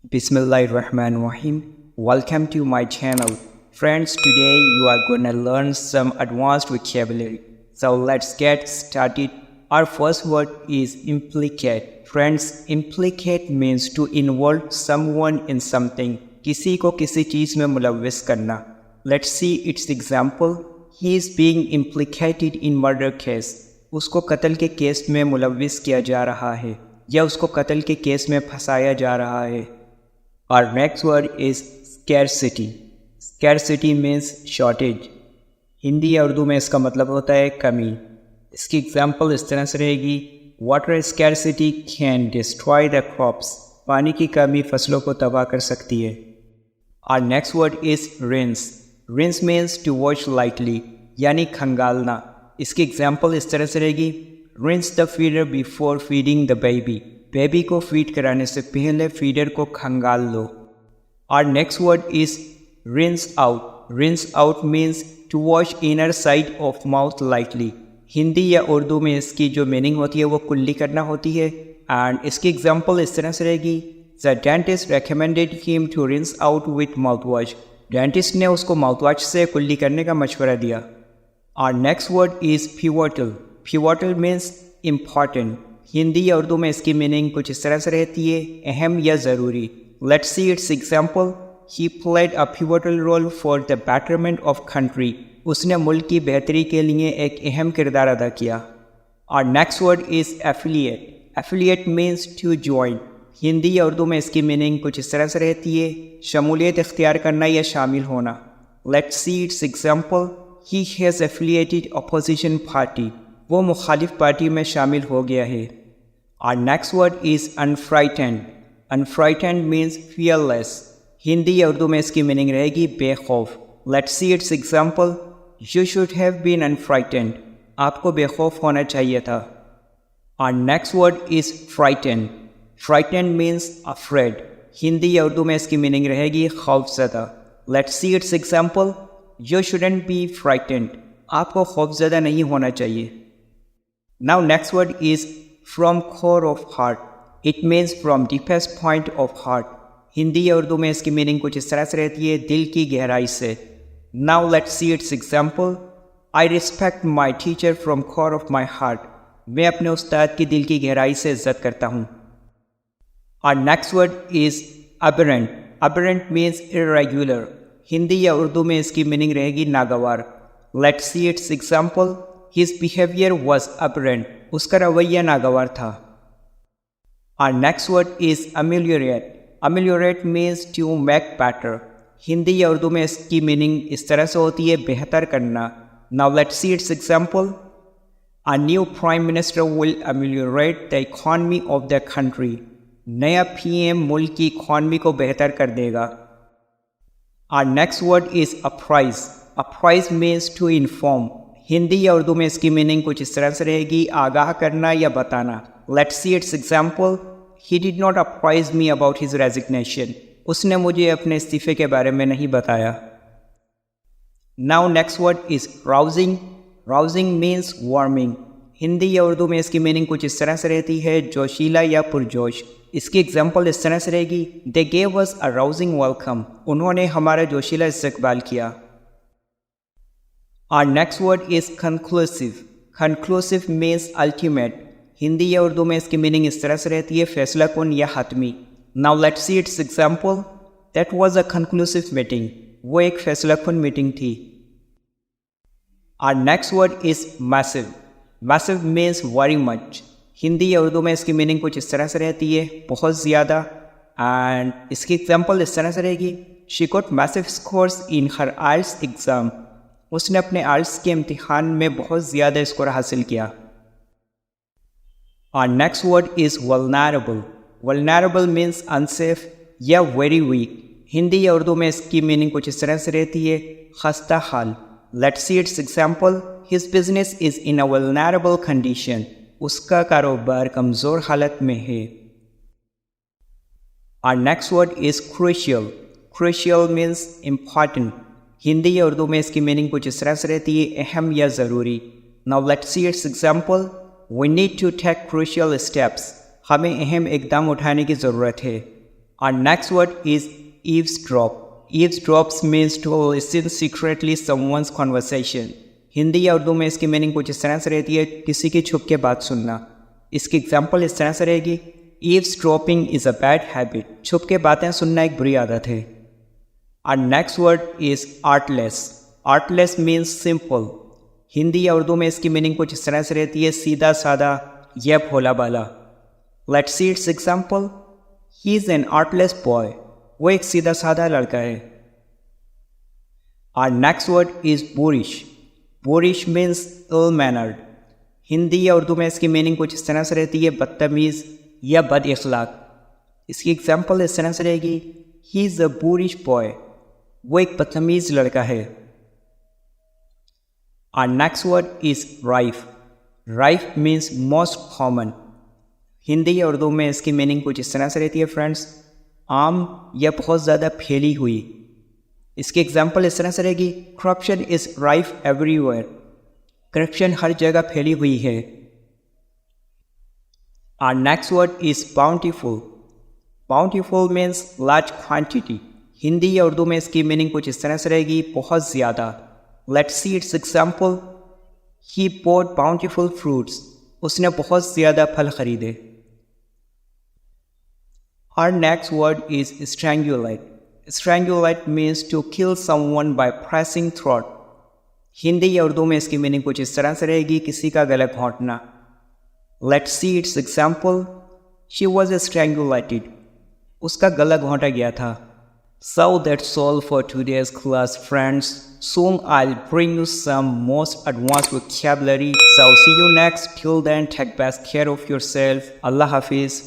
Bismillahirrahmanirrahim. Welcome to my channel. Friends, today you are gonna learn some advanced vocabulary. So let's get started. Our first word is implicate. Friends, implicate means to involve someone in something. किसी को किसी चीज़ में मुलव्विस करना. Let's see its example. He is being implicated in murder case. उसको कत्ल के case में मुलव्विस किया जा रहा है या उसको कत्ल के केस में फंसाया जा रहा है. Our next word is scarcity. Scarcity means shortage. Hindi या उर्दू में इसका मतलब होता है कमी. इसकी एग्जाम्पल इस तरह से रहेगी. Water scarcity can destroy the crops. पानी की कमी फसलों को तबाह कर सकती है. Our next word is rinse. Rinse means to wash lightly, यानी खंगालना. इसकी एग्जाम्पल इस तरह से रहेगी. Rinse the feeder before feeding the baby. Baby को फीड कराने से पहले फीडर को खंगाल लो. Our next word is rinse out. Rinse out means to wash inner side of mouth lightly. Hindi या उर्दू में इसकी जो मीनिंग होती है वो कुल्ली करना होती है. एंड इसकी एग्जाम्पल इस तरह से रहेगी. The dentist recommended him to rinse out with mouthwash. Dentist ने उसको माउथवॉश से कुल्ली करने का मशवरा दिया. Our next word is pivotal. Pivotal means important. Hindi या उर्दू में इसकी मीनिंग कुछ इस तरह से रहती है, अहम या ज़रूरी. Let's see its example. He played a pivotal role for the betterment of country. उसने मुल्क की बेहतरी के लिए एक अहम किरदार अदा किया. और next word is affiliate. Affiliate means to join. Hindi या उर्दू में इसकी मीनिंग कुछ इस तरह से रहती है, शमूलियत इख्तियार करना या शामिल होना. Let's see its example. He has affiliated opposition party. वो मुखालिफ पार्टी में शामिल हो गया है. Our next word is unfrightened. Unfrightened means fearless. Hindi या उर्दू में इसकी मीनिंग रहेगी बेखौफ. Let's see its example. You should have been unfrightened. आपको बेखौफ होना चाहिए था. Our next word is frightened. Frightened means afraid. Hindi या उर्दू में इसकी मीनिंग रहेगी खौफज़दा. Let's see its example. You shouldn't be frightened. आपको खौफज़दा नहीं होना चाहिए. Now next word is from core of heart. It means from deepest point of heart. Hindi या उर्दू में इसकी मीनिंग कुछ इस तरह से रहती है, दिल की गहराई से. Now let's see its example. I respect my teacher from core of my heart. मैं अपने उस्ताद की दिल की गहराई से इज्जत करता हूँ. Our next word is aberrant. Aberrant means irregular. Hindi या उर्दू में इसकी मीनिंग रहेगी नागवार. Let's see its example. His behavior was aberrant. उसका रवैया नागवार था. Our next word is ameliorate. Ameliorate means to make better. Hindi या उर्दू में इसकी मीनिंग इस तरह से होती है बेहतर करना. Now let's see its example. A new prime minister will ameliorate the economy of the country. नया PM मुल्क की इकॉनमी को बेहतर कर देगा. Our next word is apprise. Apprise means to inform. Hindi या उर्दू में इसकी मीनिंग कुछ इस तरह से रहेगी आगाह करना या बताना. Let's see its example. He did not apprise me about his resignation. उसने मुझे अपने इस्तीफे के बारे में नहीं बताया. Now next word is rousing. Rousing means warming. Hindi या उर्दू में इसकी मीनिंग कुछ इस तरह से रहती है जोशीला या पुरजोश. इसकी एग्जाम्पल इस तरह से रहेगी. They gave us a rousing welcome. उन्होंने हमारा जोशीला इस्तकबाल किया. Our next word is conclusive. Conclusive means ultimate. Hindi या उर्दू में इसकी मीनिंग इस तरह से रहती है फैसला कुन या हतमी. Now let's see its example. That was a conclusive meeting. वो एक फैसला कुन मीटिंग थी. Our next word is massive. Massive means very much. Hindi या उर्दू में इसकी मीनिंग कुछ इस तरह से रहती है बहुत ज़्यादा. एंड इसकी एग्जाम्पल इस तरह से रहेगी. She got massive scores in her IELTS exam. उसने अपने आइल्स के इम्तिहान में बहुत ज़्यादा स्कोर हासिल किया. Our next word is vulnerable. Vulnerable means unsafe या very weak. हिंदी या उर्दू में इसकी मीनिंग कुछ इस तरह से रहती है खस्ता हाल. Let's see its example. His business is in a vulnerable condition. उसका कारोबार कमज़ोर हालत में है. Our next word is crucial. Crucial means important. Hindi या उर्दू में इसकी मीनिंग कुछ इस तरह से रहती है अहम या ज़रूरी. Now let's see its example. We need to take crucial steps. हमें अहम इकदाम उठाने की ज़रूरत है. Our next word is eavesdrop. Eavesdrops means to listen secretly someone's conversation. Hindi या उर्दू में इसकी मीनिंग कुछ इस तरह से रहती है, किसी की छुप के बात सुनना। इसकी एग्जाम्पल इस तरह से रहेगी, eavesdropping is a bad habit. छुप के बातें सुनना एक बुरी आदत है। Our next word is artless. Artless means simple. Hindi या उर्दू में इसकी मीनिंग कुछ इस तरह से रहती है, सीधा सादा या भोला बाला। Let's see its example. He is an artless boy. वो एक सीधा साधा लड़का है। Our next word is boorish. Boorish means ill-mannered. Hindi या उर्दू में इसकी मीनिंग कुछ इस तरह से रहती है, बदतमीज या बद इखलाक। इसकी एग्जाम्पल इस तरह से रहेगी, He is a boorish boy. वो एक बदतमीज लड़का है। Our next word is rife. Rife means most common. Hindi या उर्दू में इसकी मीनिंग कुछ इस तरह से रहती है फ्रेंड्स, आम या बहुत ज़्यादा फैली हुई। इसकी एग्जाम्पल इस तरह से रहेगी, corruption is rife everywhere. Corruption हर जगह फैली हुई है। Our next word is bountiful. Bountiful means large quantity. Hindi या उर्दू में इसकी मीनिंग कुछ इस तरह से रहेगी, बहुत ज़्यादा। Let's see its example. He bought bountiful fruits. उसने बहुत ज़्यादा फल खरीदे। Our next word is strangulate. Strangulate means to kill someone by pressing throat. Hindi या उर्दू में इसकी मीनिंग कुछ इस तरह से रहेगी, किसी का गला घोंटना। Let's see its example. She was strangulated. उसका गला घोंटा गया था। So that's all for today's class, friends. Soon I'll bring you some most advanced vocabulary. So see you next. Till then, take best care of yourself. Allah Hafiz.